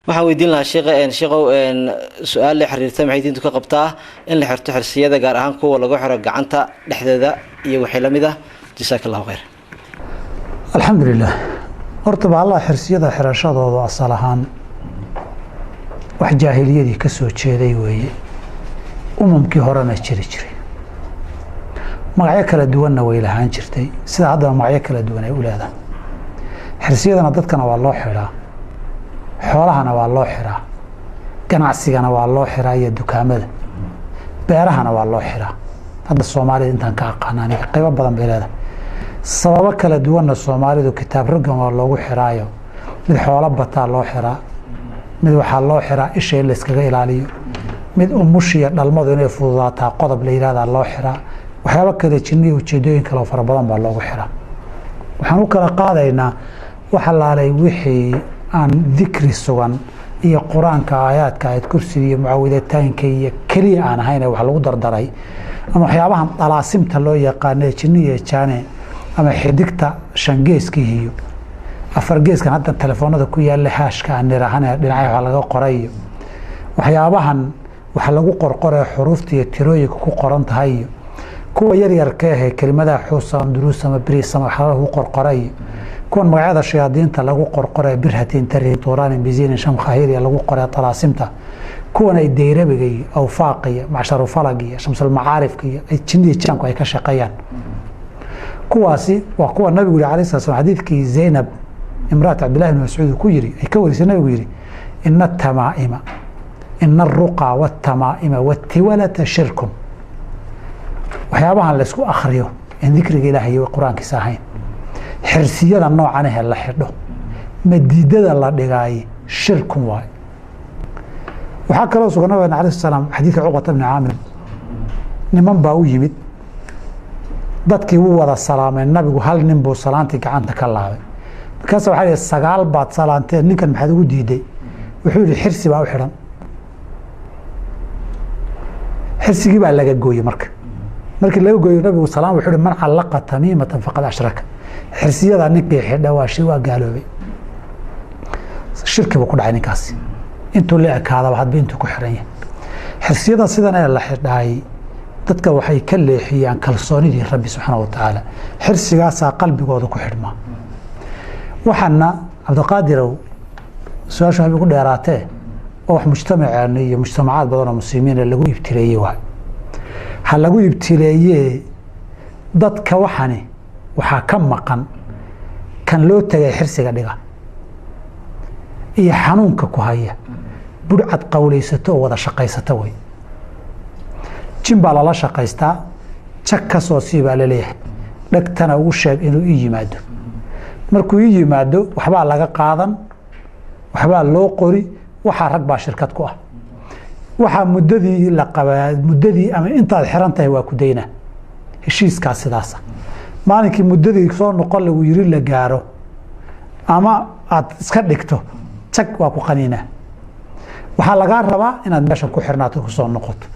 waxaan weydiin lahaa sheekhow su-aal la xiriirta maxay diintu ka qabtaa in la xirto xirsiyada gaar ahaan kuwa lagu xiro gacanta dhexdeeda iyo wixii la mid ah jazaaka allahu khayr alxamdulilah horta baa allah xirsiyada xirashadooda asal ahaan wax jaahiliyadii ka soo jeeday weeye umamkii horena jiri jiray magacyo kala duwanna way lahaan jirtay sida haddana magacyo kala duwan ay u leedahay xirsiyadana dadkana waa loo xidhaa xoolahana waa loo xiraa ganacsigana waa loo xiraa iyo dukaamada beerahana waa loo xiraa hadda soomaalida intaan ka aqaana aniga qaybo badan bay leedahay sababo kala duwanna soomaalidu kitaab raggan waa loogu xiraayo mid xoolo bataa loo xiraa mid waxaa loo xiraa isha in layskaga ilaaliyo mid umushiya dhalmadu inay fududaataa qodob la yihahdaa loo xiraa waxyaabo kale jinniya ujeedooyin kale oo fara badan baa loogu xiraa waxaan u kala qaadaynaa wax alaalay wixii aan dikri sugan iyo qur-aanka aayaadka ayad kursiga iyo mucaawadataanka iyo keliya aan ahayn wax lagu dardaray ama waxyaabahan dalaasimta loo yaqaano jinniya jaane ama xidigta shangeeskihi iyo afargeeskan hadda telefoonada ku yaalla haashka aan nirahane dhinacyo wax laga qoray iyo waxyaabahan wax lagu qorqoree xuruufta iyo tirooyinka ku qoran tahay iyo kuwa yaryarka ahee kelimadaha xuusa duruus ama biriis ama wax lagu qorqoray iyo kuwan magacyada shayaadiinta lagu qorqoree birhatin tarin tuuraanin biziinin shamkhahir iyo lagu qoree talaasimta kuwan ay deyrabiga iyo awfaaqa iyo macsharu falag iyo shamsul macaarifka iyo ay jinniya jaanku ay ka shaqeeyaan kuwaasi waa kuwa nabigu yiri calayhi salaam xadiidkii Zaynab imraat Abdullah ibn Mas'ud ku yiri ay ka warisay nabigu yiri inna tamaa'ima inna ar-ruqa wat-tamaa'ima wat-tiwalata shirkun waxyaabahan la isku akhriyo in dikriga Ilaahay iyo quraankiisa ahayn xirsiyada noocan ah la xidho madiidada la dhigay shirkun waay waxa kale oo sugan nabiga calayhi salaam xadiidka Uqbah ibn Aamir niman baa u yimid dadkii uu wada salaameen nabigu hal nin buu salaantii gacanta ka laabay markaas waxa ay sagaal baad salaanteen ninkan maxaad ugu diiday wuxuu yiri xirsi baa u xiran xirsigii baa laga gooyay markii laga gooyay nabigu salaam wuxuu yiri man allaqa tamimatan faqad ashraka xirsiyada ninkii xidha waa shay waa gaaloobay shirki buu ku dhacay ninkaasi intuu la ekaadaba hadba intuu ku xiran yahay xirsiyada sidan ay la xidhay dadka waxay ka leexiyaan kalsoonidii Rabbi subhanahu wa ta'ala xirsigaas qalbigooda ku xidhma waxana Abdulqaadir su'aasha ay ugu dheeraatay oo wax mujtamacaan iyo mujtamacaad badan oo muslimiin lagu ibtireeyay ha lagu ibtireeyay dadka waxani waxa ka maqan kan loo tagay xirsiga dhiga iyo xanuunka ku haya budcad qawleysato oo wada shaqaysato way jin baa lala shaqaystaa jak ka soo siibaa la leeyahay dhagtana ugu sheeg inuu ii yimaado markuu ii yimaado waxbaa laga qaadan waxbaa loo qori waxaa rag baa shirkad ku ah waxaa muddadii la qabaa muddadii ama intaad xiran tahay waa ku dayna heshiiskaas sidaas maalinkii muddadii soo noqon lagu yiri la gaaro ama aad iska dhigto jak waa ku qaniina waxaa laga rabaa inaad meesha ku xirnaato ku soo noqoto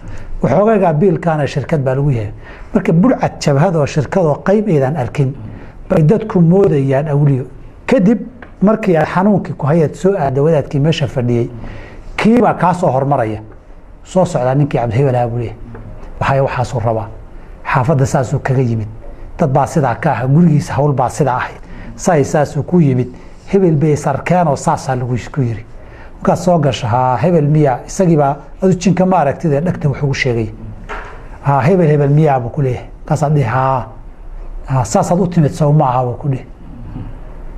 waxoogaa biilkaana shirkad baa lagu yahay marka burcad jabhadoo shirkadoo qayb aydan arkin bay dadku moodayaan awliyo kadib markii ay xanuunkii ku hayad soo aada wadaadkii meesha fadhiyey kiibaa kaa soo hormaraya soo socdaa ninkii cabdihebel aabuleh waxaasuu rabaa xaafadda saasuu kaga yimid dad baa sidaa ka ah gurigiisa hawl baa sidaa ahayd saasuu ku yimid hebel bay sarkeenoo saasaa lagu isku yiri markaad soo gasho hebel miya isagiibaa adu jinka ma aragtid ee dhagta wax ugu sheegay hebel miyaa buu ku leeyahay markaasaad dhihi saasaad u timid sow ma aha buu ku dhihi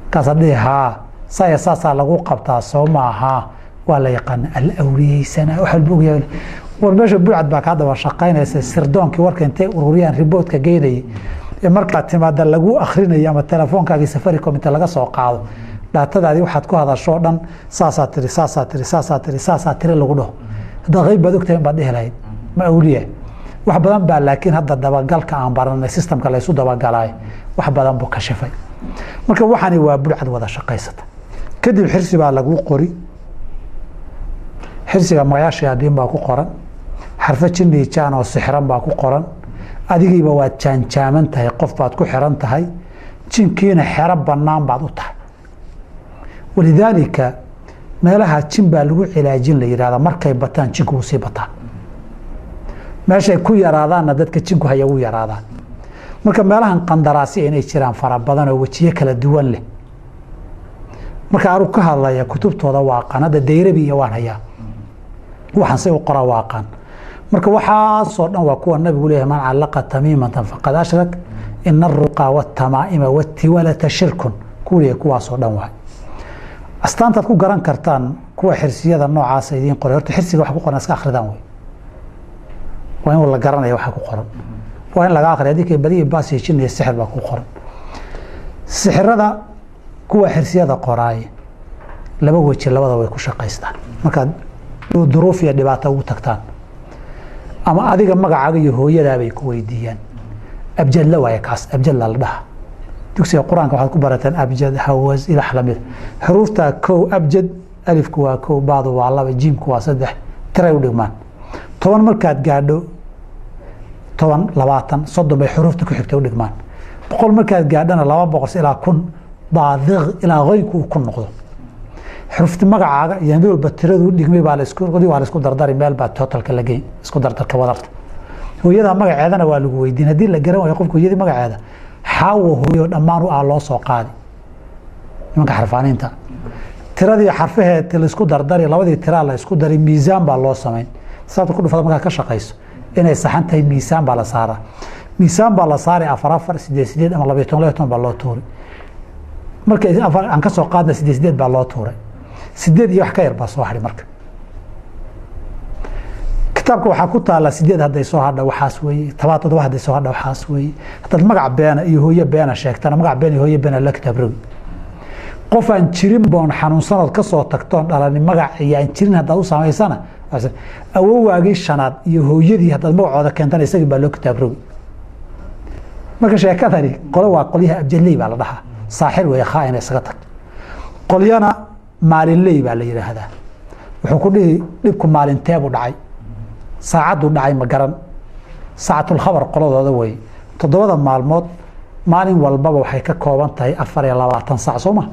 markaasaad dhihi saasaa lagu qabtaa sow ma aha waa la yaqaana alawliyeysana wax walba ogyahay war meesha burcad baa kaa daba shaqaynaysa sirdoonkii warka intay ururiyaan riboodka geynayay ee markaad timaada lagu akhrinayo ama telefoonkaagii safaricom inta laga soo qaado dhaatadaadii waxaad ku hadashoo dhan saasaa tiri lagu dhaho haddaa qayb baad ogtahay baad dhihi lahayd ma awliya wax badan baa laakiin hadda dabagalka aan baranay systemka laysu dabagalaay wax badan buu kashifay marka waxani waa burcad wada shaqaysata kadib xirsi baa lagu qori xirsiga magacaasha adiin baa ku qoran xarfo jinni jaan oo sixran baa ku qoran adigiiba waad jaanjaaman tahay qof baad ku xiran tahay jinkiina xero bannaan baad u tahay walidaalika meelaha jin baa lagu cilaajin la yidhahda markay bataan jinku usii bataan meeshay ku yaraadaanna dadka jinku haya u yaraadaan marka meelahan qandaraasi inay jiraan fara badan oo wejiyo kala duwan leh marka aanu ka hadlaya kutubtooda waaqaan hadda dayrabi iyo waan hayaa waxaan say u qora waaqaan marka waxaasoo dhan waa kuwa nabigu leeyahay man callaqa tamiimatan faqad ashrak ina aruqa waatamaa'ima waatiwalata shirkun kuliya kuwaasoo dhan waay astaantaad ku garan kartaan kuwa xirsiyada noocaasa idiin qoray horta xirsiga waxa ku qoran iska akhridaan wey waa in la garanaya waxa ku qoran waa in laga akhriya haddii kay badiya baas iyo jin iyo sixir baa ku qoran sixirada kuwa xirsiyada qoraaye laba weji labada way ku shaqaystaan markaad duruuf iyo dhibaato ugu tagtaan ama adiga magacaaga iyo hooyadaa bay ku weydiiyaan abjadla waaye kaas abjadla la dhaha dugsiga qur-aanka waxaad ku barateen abjad hawas ilax lamid xuruufta kow abjad alifku waa kow baadu waa laba jiimku waa saddex tiray u dhigmaan 10 markaad gaadho 10 20 30 bay xuruufta ku xigtay u dhigmaan 100 markaad gaadhana 200 ilaa 1000 baadiq ilaa qoynku ku noqdo xurufta magacaaga iyo meel batiradu dhigmay baa la isku dardari meel baa totalka la geey isku dardarka wadarta hooyada magaceedana waa lagu weydiin hadii la garan waayo qofku hooyada magaceeda xaawo hooyo dhammaan u loo soo qaadi nimanka xarfaaniinta tiradii xarfaheed la isku dardari labadii tira la isku dari miisaan baa loo sameyn sababta ku dhufada marka ka shaqeyso inay saxan tahay miisaan baa la saaraa miisaan baa la saaray 4 8 ama 12 baa loo tuuray marka aan ka soo qaadna 8 baa loo tuuray 8 iyo wax ka yar baa soo hadhay marka kitaabka waxaa ku taala 8 haday soo hadha waxaas weeye 7 haday soo hadha waxaas weeye hadda magac beena iyo hooyo beena sheegtana magac beena iyo hooyo beena la kitaab rogi qof aan jirin boon xanuunsanood ka soo tagtoon dhalani magac iyo aan jirin hadda u saameysana awowaagii shanaad iyo hooyadii hadda magacooda keentana isagii baa loo kitaab rogi marka sheekadani qolo waa qolyaha abjaley baa la dhahaa saaxir weeye khaa'in isaga tag qolyana maalinley baa la yiraahdaa wuxuu ku dhihi dhibku maalinteebu dhacay saacadu dhacay ma garan saacatul khabar qoladooda way 7 maalmood maalin walbaba waxay ka kooban tahay 24 saac Soomaa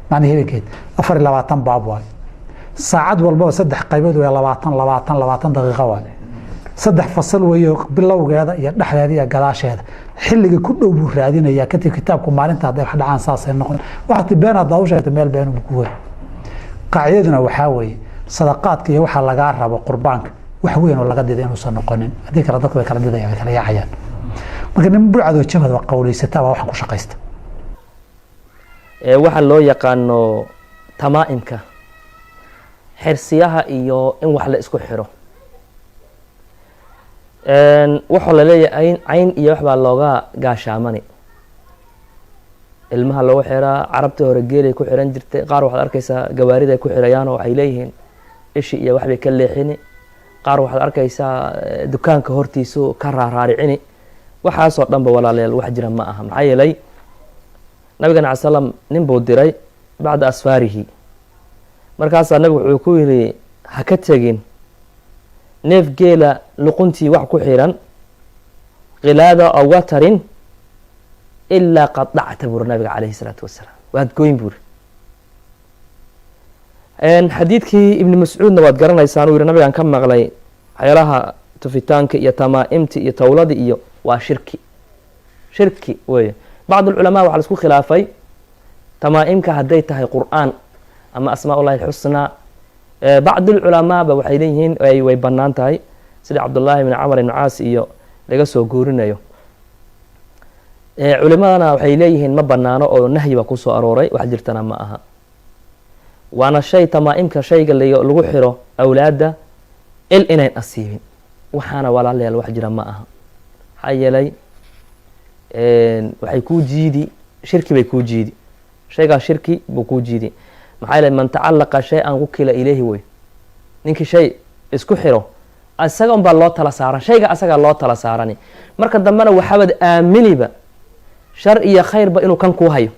macna habeenkeed 24 baab waay saacad walbaba 3 qaybood way 20 daqiiqo waay 3 fasal weeyo bilowgeeda iyo dhexdeeda iyo gadaasheeda xilliga ku dhow buu raadinaya kadib kitaabku maalinta haday wax dhacaan saas ay noqon waqti been aad u sheegtay meel been uu ku way qaacidaduna waxa weeye sadaqaadka iyo waxa laga rabo qurbaanka wax weyn oo laga diiday inuu soo noqonin hadii kala dadku way kala diidayaan kala yaacayaan marka nin burcado jabad waa qowleysata waa wax ku shaqeysta waxa loo yaqaano tamaa'imka xirsiyaha iyo in wax la isku xiro waxa la leeyahay ayn iyo wax baa looga gaashaamani ilmaha loo xiraa carabta hore geelay ku xiran jirtay qaar waxaad arkaysaa gawaarida ku xirayaan oo waxay leeyihiin ishi iyo wax bay ka leexini qaar waxaad arkaysaa dukaanka hortiisu ka raaricini waxaasoo dhanba walaalayaal wax jira ma aha maxaa yeelay nabiga nabi sallam nin buu diray bacda asfaarihi markaas nabigu wuxuu ku yiri ha ka tagin neef geela luquntii wax ku xiran qilaada aw watarin ilaa qadacta bur nabiga calayhi salaatu wasalaam waad gooyn bur xadiidkii ibn mascuudna waad garanaysaan uu yiri nabigaan ka maqlay waxyaalaha tufitaanka iyo tamaa'imta iyo tawlada iyo waa shirki weeye bacd ulama waxa la isku khilaafay tamaa'imka haday tahay qur'aan ama asmaa'ullahi alxusna bacd ulama ba waxay leeyihiin way banaan tahay sida Abdullah ibn Amr ibn Aas iyo laga soo guurinayo culimadana waxay leeyihiin ma banaano oo nahyi ba ku soo arooray wax jirtana ma aha waana shay tamaa'imka shayga lagu xiro awlaada inay asiibin waxaana walaalayaal wax jira ma aha hayelay waxay ku jiidi shirki bay ku jiidi shayga shirki buu ku jiidi maxay leeyahay man ta'allaqa shay'an wukila ilayhi way ninki shay isku xiro asaga baa loo tala saaran shayga asaga loo tala saarani marka dambana waxaad aaminiba shar iyo khayrba inuu kan ku hayo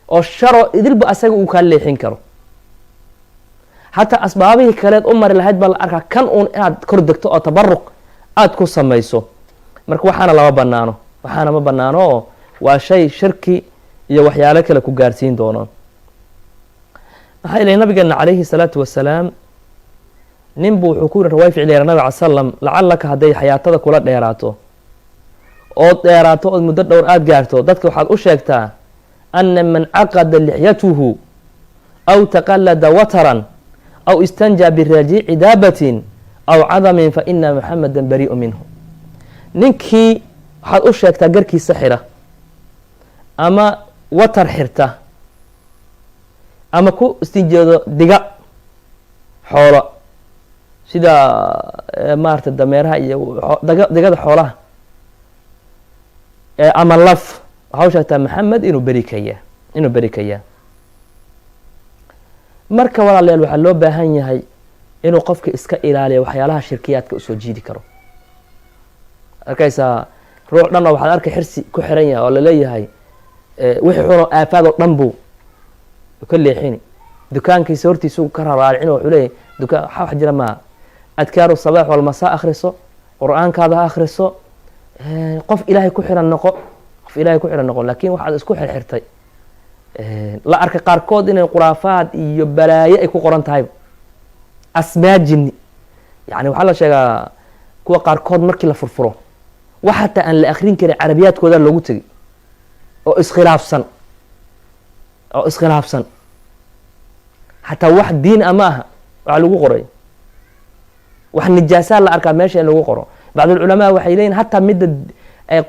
oo sharo idilba asaga uu ka leexin karo hatta asbaabihi kaleed u mari lahayd bal arka kan uun aad kor degto oo tabarruq aad ku samayso marka waxaana laba banaano waxaana ma banaano waa shay shirki iyo waxyaalo kale ku gaarsiin doono maxaa ilaahay nabigeena calayhi salaatu wasalaam nin buu wuxuu ku yidhi riwaaya ficliya nabiga cala salam lacallaka hadday xayaatada kula dheeraato ood muddo dhowr aada gaarto dadka waxaad u sheegtaa ana man caqada lixyatuhu aw taqallada wataran aw istanjaa biraajici daabatin aw cadamin fa ina muxamada barii'u minhu. ninkii waxaad u sheegtaa garkiisa xira ama watar xirta ama ku istinjeedo diga xoolo sida maarata dameeraha iyo digada xoolaha ama laf waxaa u sheegtaa maxamed inuu beri ka yahay marka walaalayaal waxaa loo baahan yahay inuu qofka iska ilaaliyo waxyaalaha shirkiyaadka usoo jiidi karo. arkaysaa ruux dhan oo waxaad arkay xirsi ku xiran yahay oo laleeyahay wixii xuno aafaadoo dhan buu ka leexini dukaankiisa hortiisuu ka raraaricin wuxuu leeyahay dukaan waxaa wax jira maa adkaaru sabaax walmasaa akhriso qur-aankaada ha akhriso qof ilaahay ku xiran noqo laakiin waxaad isku xirxirtay la arkay qaarkood inay khuraafaad iyo balaayo ay ku qoran tahay asmaa jinni yani waxaa la sheegaa kuwa qaarkood markii la furfuro wax hataa aan la akrin karin carabiyaadkooda loogu tegay oo iskhilaafsan xataa wax diin ama aha waxaa lagu qoray wax nijaasaa la arkaa meesha in lagu qoro. bacdulculamaa waxay leeyihin hataa midda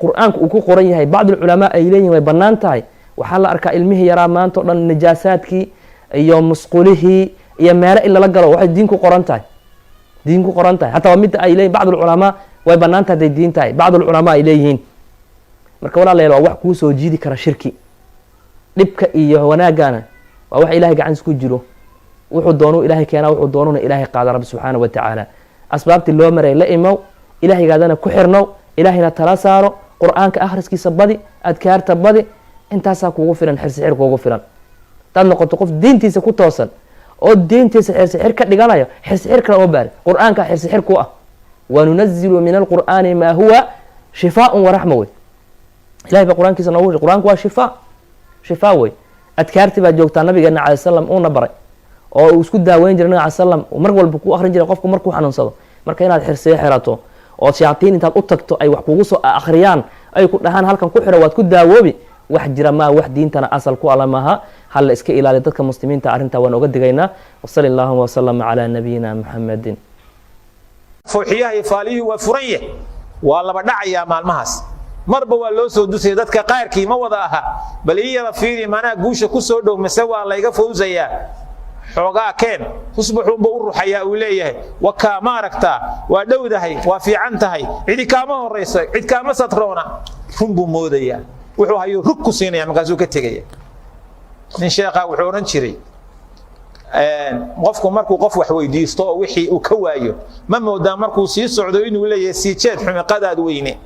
qur-aanka uu ku qoran yahay bacdulculamaa ay leeyihin way bannaan tahay. waxaa la arkaa ilmihii yaraa maanta o dhan nijaasaadkii iyo musqulihii iyo meelo in lala galo waxay diin ku qoran tahay hataa waa midda ay leeyihin bacdulculamaa way bannaan tahay haday diin tahay bacdulculamaa ay leeyihiin. marka walaalayaal waa wax kuu soo jiidi kara shirki. dhibka iyo wanaagana waa wax ilahay gacantiis ku jiro, wuxuu doonuu ilaahay keenaa, wuxuu doonuna ilaahay qaada rabbi subxaanahu wa tacaala. asbaabtii loo maray la imow, ilaahaygaadana ku xirnow, ilaahayna tala saaro, qur-aanka akhriskiisa badi, adkaarta badi, intaasaa kuugu filan, xirsixir kuugu filan. hadaad noqoto qof diintiisa ku toosan oo diintiisa xirsixir ka dhiganayo, xirsixir kale uma baari, qur-aanka xirsixir ku ah. wanunazilu min alqur'aani maa huwa shifaaun waraxma wey. ilahay baa qur-aankiisa noogu qur-aanku waa shifaa wey. adkaartii baa joogtaa nabigeena calay salam uuna baray oo uu isku daaweyn jiray nabiga calay salam mar walba ku akhrin jiray qofku markuu xanuunsado. marka inaad xirsiyo xirato oo shayaatiin intaad u tagto ay wax kugu soo akhriyaan ay ku dhahaan halkan ku xiro waad ku daawoobi, wax jira maa, wax diintana asal ku ala maaha. hala iska ilaaliyo dadka muslimiinta arrintaa waan oga digaynaa. wasali allahuma wasalama calaa nabiyina muxamedin. fooxiyaha iyo faalihii waa furan yahay, waa laba dhacayaa maalmahaas. marba waa loo soo dusaya, dadka qaarkii ma wada aha, bal ii yara fiiri manaa guusha ku soo dhow mise waa layga fawsayaa. xoogaa keen usbuxuunba u ruxayaa uu leeyahay, wakaa ma aragtaa, waa dhowdahay, waa fiican tahay, cidi kaama horayso, cid kaama satroona. run buu moodayaa, wuxuu hayuu rug ku siinaya, markaasuu ka tegaya. nin sheekha wuxuu odhan jiray qofku markuu qof wax weydiisto oo wixii uu ka waayo, ma moodaa markuu sii socdo inuu leeyahay sii jeed xumiqadaad weyne.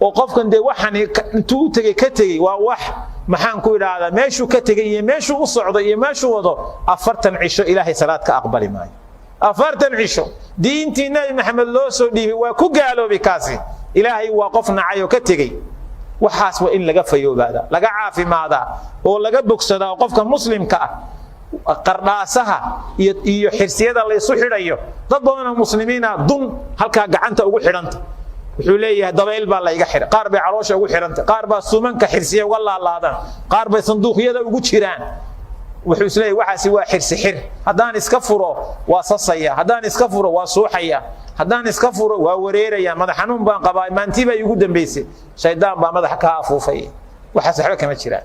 oo qofkan dee waxaan intuu u tegey ka tegey waa wax maxaan ku idhaahdaa meeshuu ka tegey iyo meeshuu u socdo iyo meeshuu wado 40 cisho ilaahay salaad ka aqbali maayo. 40 cisho diintii nabi maxamed loo soo dhiibay waa ku gaaloobi kaasi. ilaahay waa qof nacay oo ka tegey. waxaas waa in laga fayoobaada, laga caafimaadaa oo laga bogsadaa. qofka muslimka ah qardhaasaha iyo xirsiyada la isu xidhayo, dad badan oo muslimiina dun halkaa gacanta ugu xidhanta. wuxuu leeyahay dabayl baa la iga xidhay, qaar bay caloosha ugu xidhantay, qaar baa suumanka xirsiya uga laalaadaan, qaar bay sanduuqyada ugu jiraan. wuxuu isleeyahay waxaasi waa xirsixir, haddaan iska furo waa sasaya, haddaan iska furo waa suuxaya, haddaan iska furo waa wareeraya, madax xanuun baan qabaa, maantii baa igu dambaysay, shaydaan baa madaxa ka afuufay. waxaas waxba kama jiraan.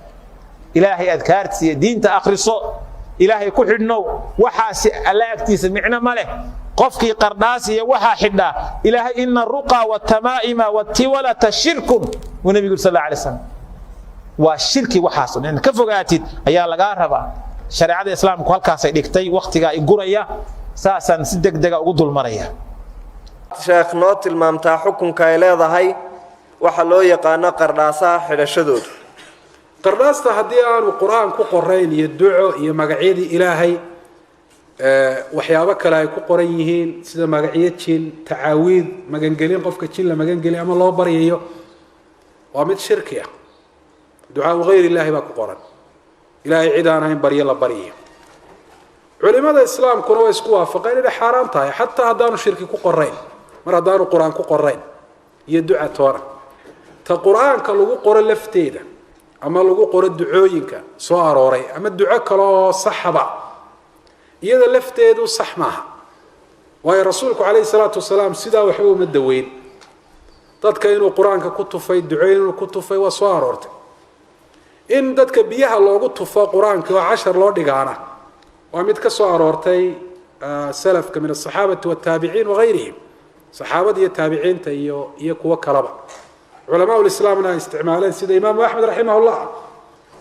ilaahay adkaartiisa iyo diinta akhriso, ilaahay ku xidhnow. waxaasi alla agtiisa micno ma leh. qofkii qardhaas iyo waxaa xidhaa ilaahay ina ruqa watamaa'ima watiwalata shirkun wa nabigu sallallahu alayhi wasallam waa shirki. waxaas in ka fogaatid ayaa laga rabaa. shariicada islaamku halkaas ay dhigtay, waqtiga ay guraya, saasan si degdega ugu dulmaraya. sheekh noo tilmaamtaa xukunka ay leedahay waxa loo yaqaano qardhaasaha xidhashadooda. qardhaasta haddii aanu qur-aan ku qorayn iyo duco iyo magacyadii ilaahay, waxyaabo kale ay ku qoran yihiin sida magacyo jin, tacaawiid, magangelin qofka jin la magangeliy ama loo baryayo, waa mid shirki ah. ducaa gayr ilaahi baa ku qoran, ilaahay cid aan ahayn baryo la baryayo. culimada islaamkuna way isku waafaqeen inay xaaraan tahay xataa haddaanu shirki ku qorayn mar haddaanu qur-aan ku qorayn iyo duca toona ta qur-aanka lagu qoro lafteeda ama lagu qoro ducooyinka soo arooray ama duco kale oo saxaba iyada lafteedu sax maaha waayo rasuulku calayhi salaatu wasalaam sidaa waxba uma daweyn dadka inuu qur-aanka ku tufay ducooyin inuu ku tufay waa soo aroortay in dadka biyaha loogu tufo qur-aanka oo cashar loo dhigaana waa mid ka soo aroortay salafka min asaxaabati wataabiciin wagayrihim saxaabada iyo taabiciinta iyo kuwo kalaba culamaa ulislaamna ay isticmaaleen sida imaamu axmed raximah llah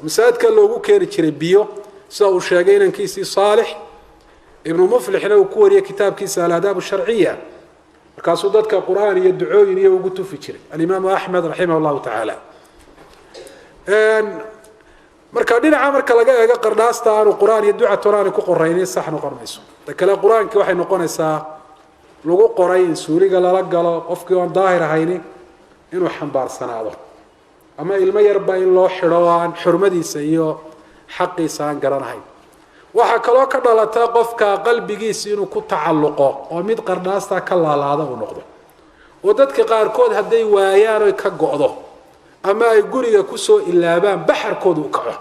masaajidka loogu keeni jiray biyo sida uu sheegay inankiisii saalix ibnu muflixna uu ku wariyey kitaabkiisa alaadaab sharciya markaasuu dadka qur-aan iyo ducooyin iyo ugu tufi jiray alimaamu axmed raximah llahu tacaala marka dhinaca marka laga eego qardhaasta aanu qur-aan iyo duca tonaani ku qoraynin sax noqon mayso ta kale qur-aankii waxay noqonaysaa lagu qoray in suuliga lala galo qofkii oon daahir ahayni inuu xambaarsanaado ama ilmo yarba in loo xidho oo aan xurmadiisa iyo xaqiisa aan garanahayn waxaa kaloo ka dhalata qofka qalbigiisa inuu ku tacalluqo oo mid qardhaasta ka laalaada uu noqdo oo dadka qaarkood hadday waayaan oy ka go'do ama ay guriga kusoo ilaabaan baxarkooda u kaco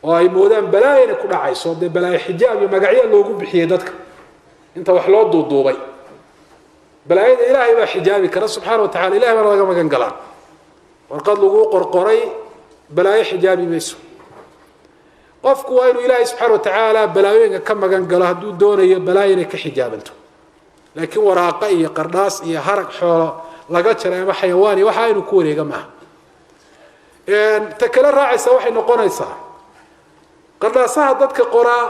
oo ay moodaan balaayo inay ku dhacayso dee balaayo xijaab iyo magacyo loogu bixiyey dadka inta wax loo duuduubay balaayada ilaahay baa xijaabi kara subxaana watacala ilahay baana laga magan galaa warqad laguu qorqoray balaayo xijaabi mayso qofku waa inuu ilaahay subxaana watacaala balaayooyinka ka magan galo hadduu doonayo balaayo inay ka xijaabanto laakiin waraaqa iyo qardhaas iyo harag xoolo laga jaray ama xayawaan iyo waxa aynu ku wareega maaha ta kale raacaysa waxay noqonaysaa qardhaasaha dadka qoraa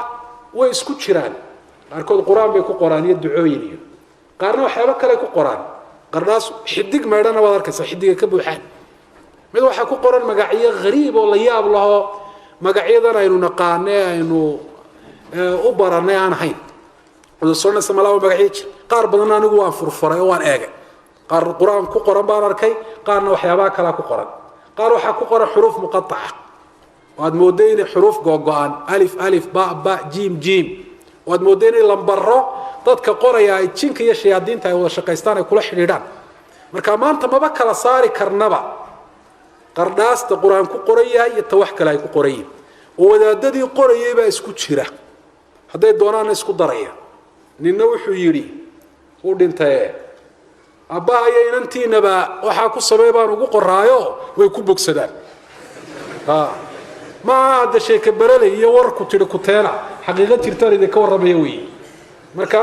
way isku jiraan qaarkood qur-aan bay ku qoraan iyo ducooyin iyo qaarna waxyaabo kale ku qoraan qardhaas xidig meedhana waad arkaysaa xidiga ka buuxaan mid waxaa ku qoran magacyo hariib oo la yaab laho magacyadan aynu naqaane aynu u baranay aan ahayn soonaysa malaa magacyo jir qaar badan anigu waan furfuray oo waan eegay qaar qur-aan ku qoran baan arkay qaarna waxyaabaha kalea ku qoran qaar waxaa ku qoran xuruuf muqaaca waad mooday inay xuruuf googo-an alif alif ba ba jiim jiim waad mooday inay lambaro dadka qoraya ay jinka iyo shayaadiinta ay wada shaqaystaan ay kula xidhiidhaan marka maanta maba kala saari karnaba qardhaasta qur-aan ku qoran yahay iyo ta wax kale ay ku qoran yihin oo wadaadadii qorayay baa isku jira hadday doonaana isku daraya ninna wuxuu yidhi uu dhintaye abbaha iyo inantiinaba waxaa ku samey baan ugu qoraayo way ku bogsadaan maaha hadda sheeke bereley iyo warku tidhi kuteena xaqiiqo jirtaan idinka warramaya weeye marka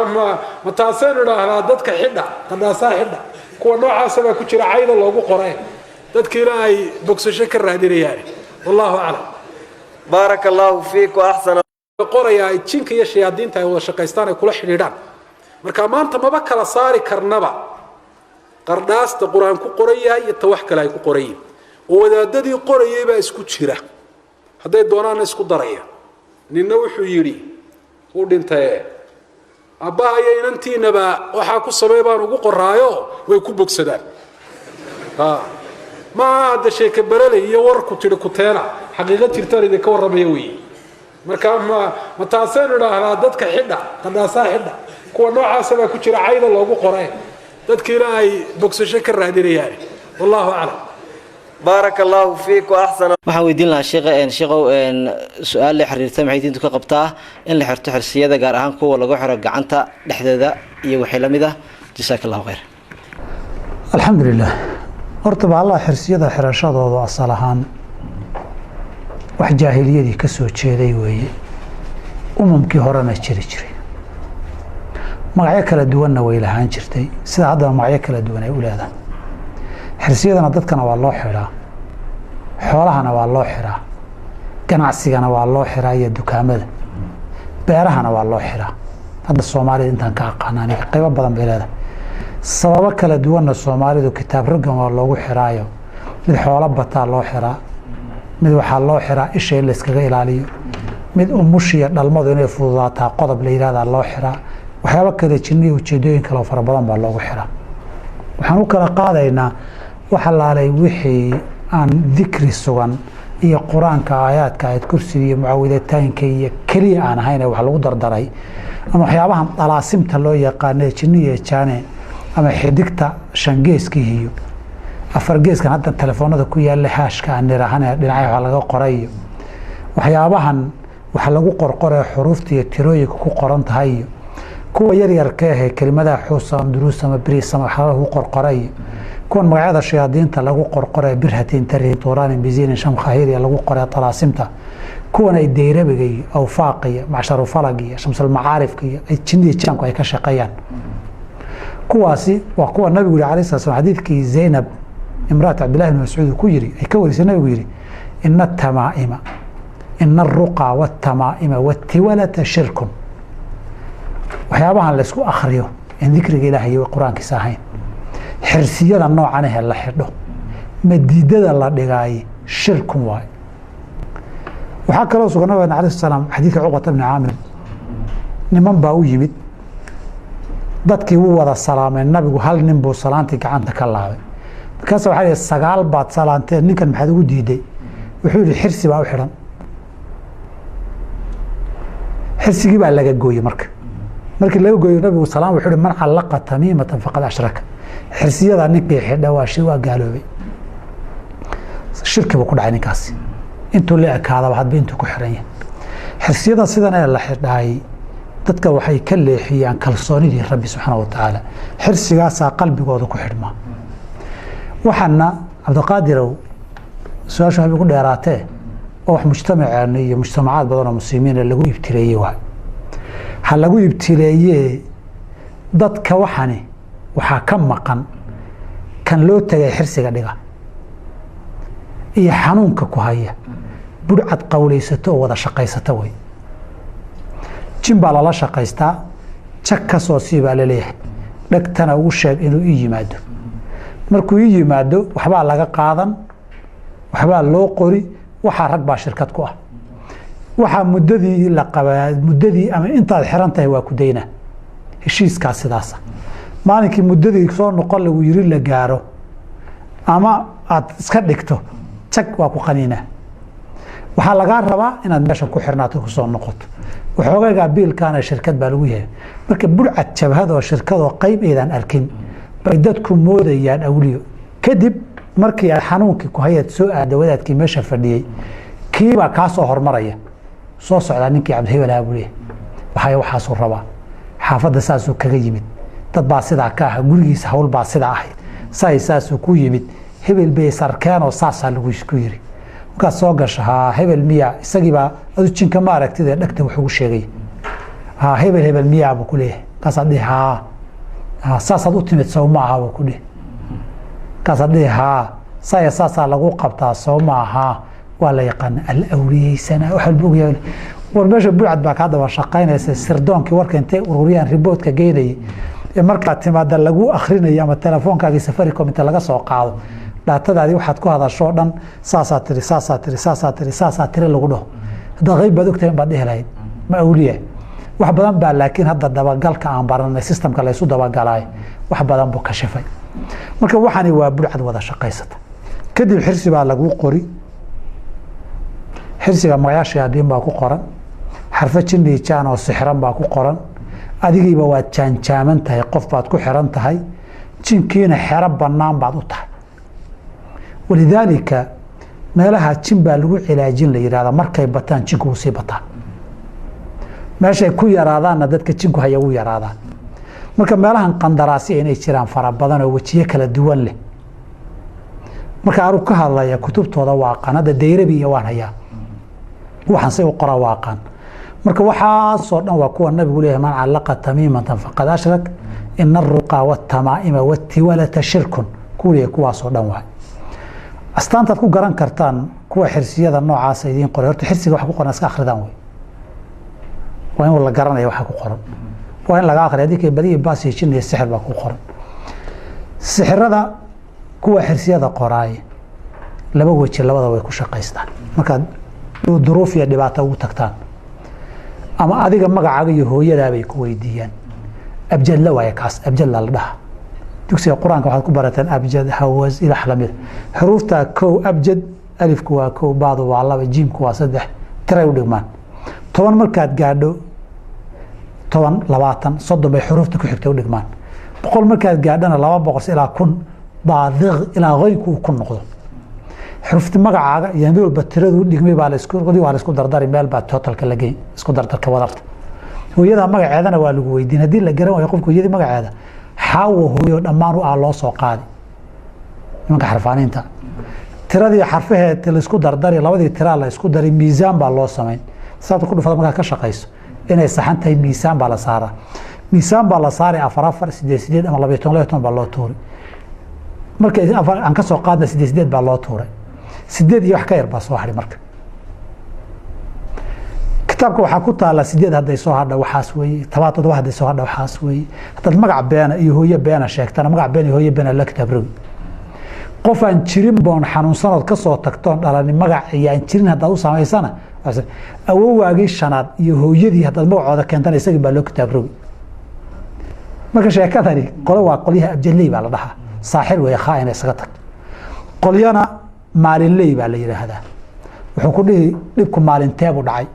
ma taasaynu idhaahnaa dadka xidha qardhaasaha xidha kuwa noocaasa baa ku jira cayda loogu qoree dadkiina ay bogsasho ka raadinayaan wallahu aclam baaraka allahu fiik waaxsana qoraya ay jinka iyo shayaadiinta ay wada shaqaystaan ay kula xidhiidhaan marka maanta maba kala saari karnaba qardhaasta qur-aan ku qoran yahay iyo ta wax kale ay ku qoran yihin oo wadaadadii qorayay baa isku jira hadday doonaana isku daraya ninna wuxuu yidhi uu dhintaye abbaha iyo inantiinaba waxaa ku samey baan ugu qoraayo way ku bogsadaan maaha hadda sheeke bereley iyo warku tidhi kuteena xaqiiqo jirtaan idinka warramaya weeye marka ma taasaynu idhaahnaa dadka xidha qardhaasaha xidha kuwa noocaasa baa ku jira cayda loogu qoree dadkiina ay bogsasho ka raadinayaan wallahu aclam baaraka allahu fiik waaxsana waxaan weydiin lahaa sheekhow su-aal la xiriirta maxay diintu ka qabtaa in la xirto xirsiyada gaar ahaan kuwa lagu xiro gacanta dhexdeeda iyo wixii la mid ah jasaaka allahu khayr alxamdulilah horta bahalaa xirsiyada xirashadoodu asal ahaan wax jaahiliyadii ka soo jeeday weeye umamkii horena jiri jiray magacyo kala duwanna way lahaan jirtay sida haddaba magacyo kala duwan ay u leedahay xirsiyadana dadkana waa loo xidhaa xoolahana waa loo xidhaa ganacsigana waa loo xidhaa iyo dukaamada beerahana waa loo xidhaa hadda soomaalida intaan ka aqaana aniga qaybo badan bay leedahay sababo kala duwanna soomaalidu kitaab raggan waa loogu xidhaayo mid xoolo bataa loo xidhaa mid waxaa loo xidhaa isha in layskaga ilaaliyo mid umushiya dhalmadu inay fududaataa qodob la yihahdaa loo xidhaa waxyaabo kale jinniya ujeedooyin kaleo fara badan baa loogu xidhaa waxaan u kala qaadaynaa wax alaalay wixii aan dikri sugan iyo qur-aanka aayaadka ayad kursiga iyo mucaawadataanka iyo keliya aan ahayn wax lagu dardaray ama waxyaabahan dalaasimta loo yaqaano jinni iyo jaane ama xidigta shangeeskii iyo afargeeskan hadda telefoonada ku yaalla haashka aan nirahane dhinacyo wax laga qoray waxyaabahan wax lagu qorqoray xuruufta iyo tirooyinka ku qoran tahay iyo kuwa yaryarka ah kelimadaha xuusa duruus ama bariis ama wax lagu qorqoray kuwan magacyada shayaadiinta lagu qorqoray birhatin tarihi tuuraan bizin sham khayr lagu qoray talaasimta kuwan ay deerabiga iyo awfaaqiya macshar falag iyo shamsul macaarifka iyo ay jinniga jaanku ay ka shaqeeyaan kuwaasi waa kuwa nabigu alayhi salaam xadiidkii Zainab imraat Abdullah ibn Mas'ud ku yiri ay ka warisay nabigu yiri inna tamaa'ima inna ar-ruqa wat-tamaa'ima wat-tiwalata shirkun waxyaabahan la isku akhriyo in dhikriga Ilaahay iyo quraankiisa ahayn xirsiyada noocan ah la xidho madiidada la dhigay shirkun waay waxa kale oo sugan nabiga alayhi salaam xadiidka Uqbah ibn Aamir niman baa u yimid dadkii uu wada salaameen nabigu hal nin buu salaantii gacanta ka laabay markaas waxa ay sagaal baad salaanteen ninkan maxaad ugu diiday wuxuu yiri xirsi baa u xiran xirsigii baa laga gooyay markii laga gooyay nabigu salaam wuxuu yiri man allaqa tamimatan faqad ashraka xirsiyada ninkii xidha waa shay waa gaaloobay shirki buu ku dhacay ninkaasi intuu la ekaada hadba intuu ku xiran yahay xirsiyada sidan ay la xidhay dadka waxay ka leexiyaan kalsoonidii Rabbi subhanahu wa ta'ala xirsigaas qalbigooda ku xidhma waxana Abdulqaadir su'aasha ay ugu dheeraatay oo wax mujtamacaan iyo mujtamacaad badan oo muslimiin lagu ibtireeyay waxa lagu ibtireeyay dadka waxani waxa ka maqan kan loo tagay xirsiga dhiga iyo xanuunka ku haya budcad qawleysato oo wada shaqaysato way jin baa la shaqaystaa jak ka soo siiba leeyahay dhagtana ugu sheeg inuu ii yimaado markuu ii yimaado waxba laga qaadan waxba loo qori waxa rag baa shirkad ku ah waxa muddadii la qabaa muddadii ama intaad xiran tahay waa ku dayna heshiiska sidaas maalinkii muddadii soo noqon lagu yiri la gaaro ama aad iska dhigto jak waa ku qaniina waxa laga rabaa inaad meesha ku xirnaato ku soo noqoto waxoogaa biilkaana shirkad baa lagu yahay marka burcad jabhad oo shirkad oo qayb aydan arkin bay dadku moodayaan awliyo kadib markii xanuunkii ku hayad soo aada wadaadkii meesha fadhiyay kiiba ka soo hormaraya soo socda ninkii Cabdi Hebel Abuule waxa soo rabaa xaafadda saasoo kaga yimid dad baa sidaa ka ah gurigiisa hawl baa sidaa ahayd saasoo ku yimid hebel bay sarkaan oo saasa lagu isku yiri ka soo gashaa hebel miya isagiiba adu jinka ma aragtida dhagta wuxuu u sheegay hebel miya buu ku leeyahay kaas adii saasad u timid soo ma aha buu ku dhih kaas adii saasa lagu qabtaa soo ma aha waa la yaqaan al-awliyeysana waxa uu ogyahay war meesha buucad baa ka daba shaqaynaysa sirdoonkii warka intay ururiyaan reportka geynay marka timaada lagu akhrinayo ama telefoonkaagii Safaricom inta laga soo qaado daatadaadii waxaad ku hadasho dhan saasaa tiri lagu dhaho hadda qayb baad ogtahay baad dhihi ma awliye wax badan baa laakiin hadda dabagalka aan baranay systemka la isu dabagalay wax badan buu ka shafay marka waxani waa burcad wada shaqaysata kadib xirsi baa lagu qori xirsiga magacaasha hadin baa ku qoran xarfa jinni jaan oo sixran baa ku qoran adigiiba waa jaaman tahay qof baad ku xiran tahay jinkiina xira banaan baad u tahay ولذلك meelaha jin baa lagu cilaajin la yiraahdo markay bataan jinku sii bataan meeshay ku yaraadaan dadka jinku haya u yaraadaan marka meelahan qandaraasi inay jiraan fara badan oo wajiye kala duwan leh marka aru ka hadlaya kutubtooda waa qanada Dayrabi iyo waan haya waxaan say u qora waaqan marka waxa soo dhan waa kuwa nabigu leeyahay man allaqa tamimatan faqad ashrak inna ar-ruqa wat-tama'ima wat-tiwalata shirkun kuwa soo dhan waa astaanta ku garan kartaan kuwa xirsiyada noocaas ay idin qoray horta xirsiga wax ku qoran iska akhridaan way waa in la garanayo waxa ku qoran waa in laga akhriyo hadii badiyo baasi jinniga sixir baa ku qoran sixirada kuwa xirsiyada qoraay laba waji labada way ku shaqaystaan marka duruuf iyo dhibaato ugu tagtaan ama adiga magacaaga iyo hooyada bay ku weydiiyaan abjad la waaya kaas abjad la dhaha dugsiga quraanka waxaad ku barataan abjad hawaz ila xlamid xuruufta kow abjad alifku waa kow baadu waa laba jiimku waa saddex tiray u dhigmaan 10 markaad gaadho 10 20 30 bay xuruufta ku xigtay u dhigmaan 100 markaad gaadhana 200 ilaa 1000 baadiq ilaa qoynku ku noqdo xurufti magacaaga iyo meel batiradu dhigmay baa la isku dardari meel baa totalka la geey isku dardarka wadarta hooyada magaceedana waa lagu weydiin hadii la garan waayo qofku hooyada magaceeda xaawo hooyo dhammaan u loo soo qaadi nimanka xarfaaniinta tiradii xarfaheed la isku dardari labadii tira la isku dari miisaan baa loo sameyn sababta ku dhufada marka ka shaqeyso inay saxan tahay miisaan baa la saaraa miisaan baa la saaray 4 8 ama 12 baa loo tuuray marka aan ka soo qaadna 8 baa loo tuuray 8 iyo wax ka yar baa soo hadhay marka kitaabka waxaa ku taala 8 haday soo hadha waxaas weeye 7 haday soo hadha waxaas weeye hadda magac beena iyo hooyo beena sheegtana magac beena iyo hooyo beena la kitaab rogi qof aan jirin boon xanuunsanood ka soo tagtoon dhalani magac iyo aan jirin hadda u saameysana awowaagii shanaad iyo hooyadii hadda magacooda keentana isaga baa loo kitaab rogi marka sheekadani qolo waa qolyaha abjaley baa la dhahaa saaxir way khaayna isaga tag qolyana maalinley baa la yiraahdaa wuxuu ku dhihi dhibku maalinteebu dhacay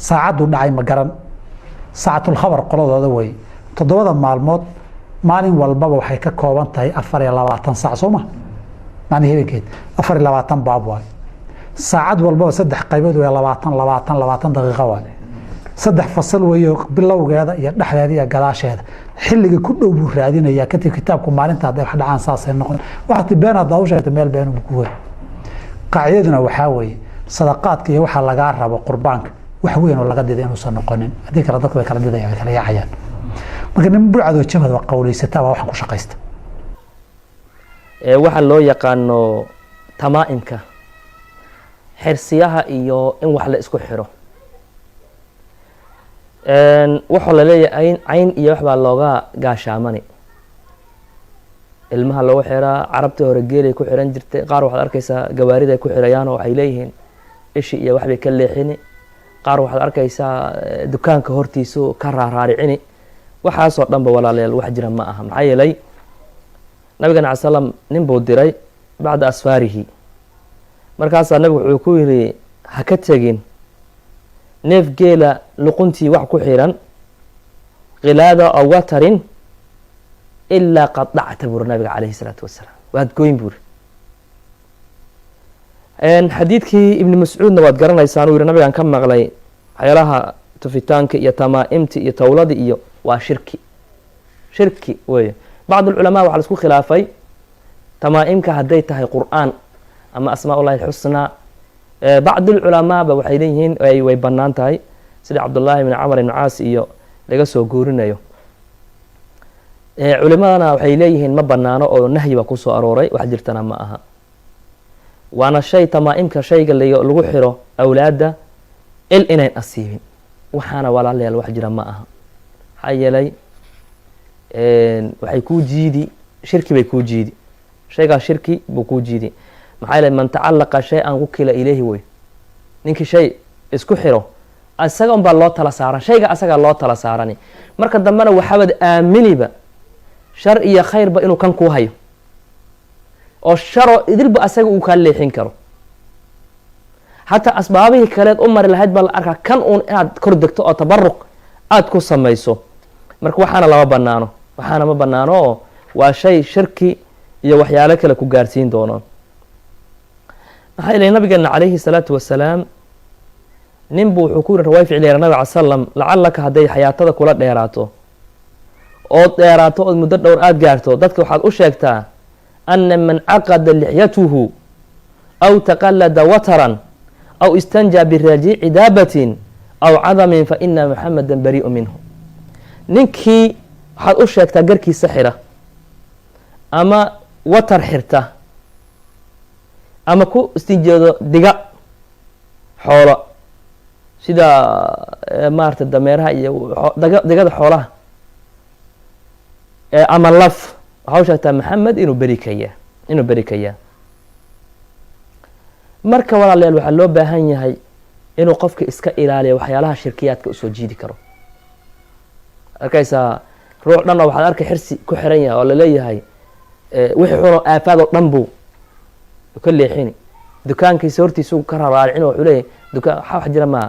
saacadu dhacay ma garan saacatul khabar qoladooda way 7 maalmood maalin walbaba waxay ka kooban tahay 24 saac Soomaa maana habeenkeed 24 baab waay saacad walbaba 3 qaybood way 20 daqiiqo waay 3 fasal weeyo bilowgeeda iyo dhexdeeda iyo gadaasheeda xilliga ku dhow buu raadinaya kadib kitaabku maalinta haday wax dhacaan saasay noqon waqti been hada u sheegtay meel been uu ku way qaacidaduna waxa weeye sadaqaadka iyo waxa laga rabo qurbaanka wax weyn oo laga diiday inuu soo noqonin hadii kala dadku way kala diidayaan kala yaacayaan marka nin burcado jabad waa qowleysata waa wax ku shaqeysta waxa loo yaqaano tamaa'imka xirsiyaha iyo in wax la isku xiro waxa la leeyahay ayn iyo wax baa looga gaashaamani ilmaha loo xiraa carabta hore geelay ku xiran jirtay qaar waxaad arkaysaa gawaarida ay ku xirayaan oo waxay leeyihiin ishi iyo wax bay ka leexini qaar waxaad arkaysaa dukaanka hortiisu ka raaricini waxaasoo dhanba walaalayaal wax jira ma aha maxaa yeelay nabiga nabi sallam nin buu diray bacda asfaarihi markaasaa nabigu wuxuu ku yiri ha ka tagin neef geela luquntii wax ku xiran qilaada aw watarin ilaa qad dhacta buuri nabiga calayhi salaatu wasalaam waad goyn buuri xadiidkii ibni mascuudna waad garanaysaan uu yihi nabigaan ka maqlay waxyaalaha tufitaanka iyo tamaa'imti iyo towladi iyo waa shirki weeye bacd ulculamaa waxaa la isku khilaafay tamaa'imka hadday tahay qur'aan ama asmaa ullahi alxusnaa bacd ulculamaaba waxay leeyihiin way bannaan tahay sida cabdullaahi bni camar ibni caas iyo laga soo guurinayo culimadana waxay leeyihiin ma banaano oo nahyi baa kusoo arooray wax jirtana ma aha waana shay tamaa'imka shayga lagu xiro awlaadda il inayn asiibin waxaana walaalayaal wax jira ma aha maxaa yeelay waxay kuu jiidi shirki bay kuu jiidi shaygaa shirki buu kuu jiidi maxaa yeelay man tacallaqa shay-an wukila ilayhi wey ninkii shay isku xiro isaga unbaa loo tala saaran shayga asagaa loo tala saarani marka dambena waxaabad aaminiba shar iyo khayrba inuu kan kuu hayo oo sharo idilba asaga uu kaa leexin karo xataa asbaabihii kaleed u mari lahayd baa la arkaa kan uun inaad kor degto oo tabaruq aada ku samayso marka waxaana lama banaano waxaana ma banaano oo waa shay shirki iyo waxyaalo kale ku gaarsiin doono maxaa ilay nabigeena calayhi salaatu wasalaam ninbu wuxuu ku yiri riwaaya ficliya nabiga cala salam lacalaka hadday xayaatada kula dheeraato ood dheeraato ood muddo dhowr aada gaarto dadka waxaad u sheegtaa ana man caqada lixyatuhu aw taqallada wataran aw istanjaa birajiici daabatin aw cadamin fa ina muxameda barii'u minhu ninkii waxaad u sheegtaa garkiisa xira ama watar xirta ama ku istinjeedo diga xoolo sida maarata dameeraha iyo digada xoolaha ama laf waxaa u sheegtaa maxamed inuu beri kayaa marka walaalayaal waxaa loo baahan yahay inuu qofka iska ilaaliyo waxyaalaha shirkiyaadka usoo jiidi karo arkaysaa ruux dhan oo waxaad arkay xirsi ku xiran yahay oo laleeyahay wixii xunoo aafaad oo dhan buu ka leexini dukaankiisa hortiisu ka raaricin wuxuu leeyahay dukaan wax jira ma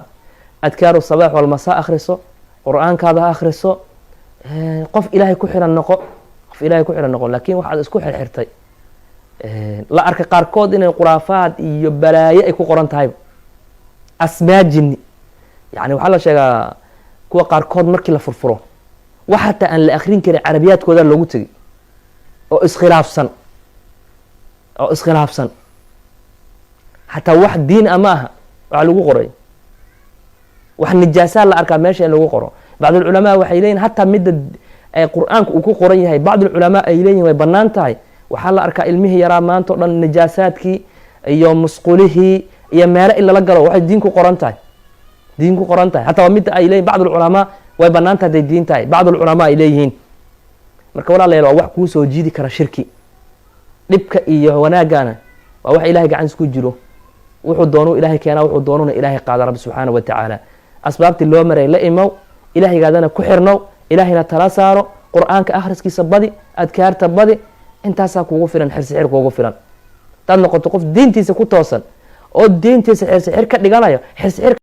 adkaaru sabaax wal masaa akhriso quraankaada akhriso qof ilaahay ku xiran noqo laakiin waxaad isku xirxirtay la arka qaarkood inay quraafaad iyo balaayo ay ku qoran tahay asmaajini yani waxaa la sheegaa kuwa qaarkood markii la furfuro wax hataa aan la akhrin karin carabiyaadkooda loogu tegay oo iskhilaafsan hataa wax diin ama aha waxaa lagu qoray wax nijaasaa la arkaa meesha in lagu qoro bacd ulculamaa waxay leeyihin hataa midda qur-aanka uu ku qoran yahay bacd ulculamaa ay leeyihin way bannaan tahay waxaa la arkaa ilmihii yaraa maanta o dhan nijaasaadkii iyo musqulihii iyo meelo in lala galo waxay diin ku qoran tahay hataa waa midda ay leeyihin bacd ulculamaa way bannaan tahay haday diin tahay bacd ulculamaa ay leeyihiin marka walaalayaal waa wax kuu soo jiidi kara shirki dhibka iyo wanaagana waa wax ilahay gacantiis ku jiro wuxuu doonuu ilaahay keenaa wuxuu doonuna ilaahay qaada rabbi subxaanahu watacaala asbaabtii loo maray la imow ilaahaygaadana ku xirnow ilaahayna tala saaro qur-aanka akhriskiisa badi adkaarta badi intaasaa kuugu filan xirsixir kuugu filan hadaad noqoto qof diintiisa ku toosan oo diintiisa xirsixir ka dhiganayo xirsixir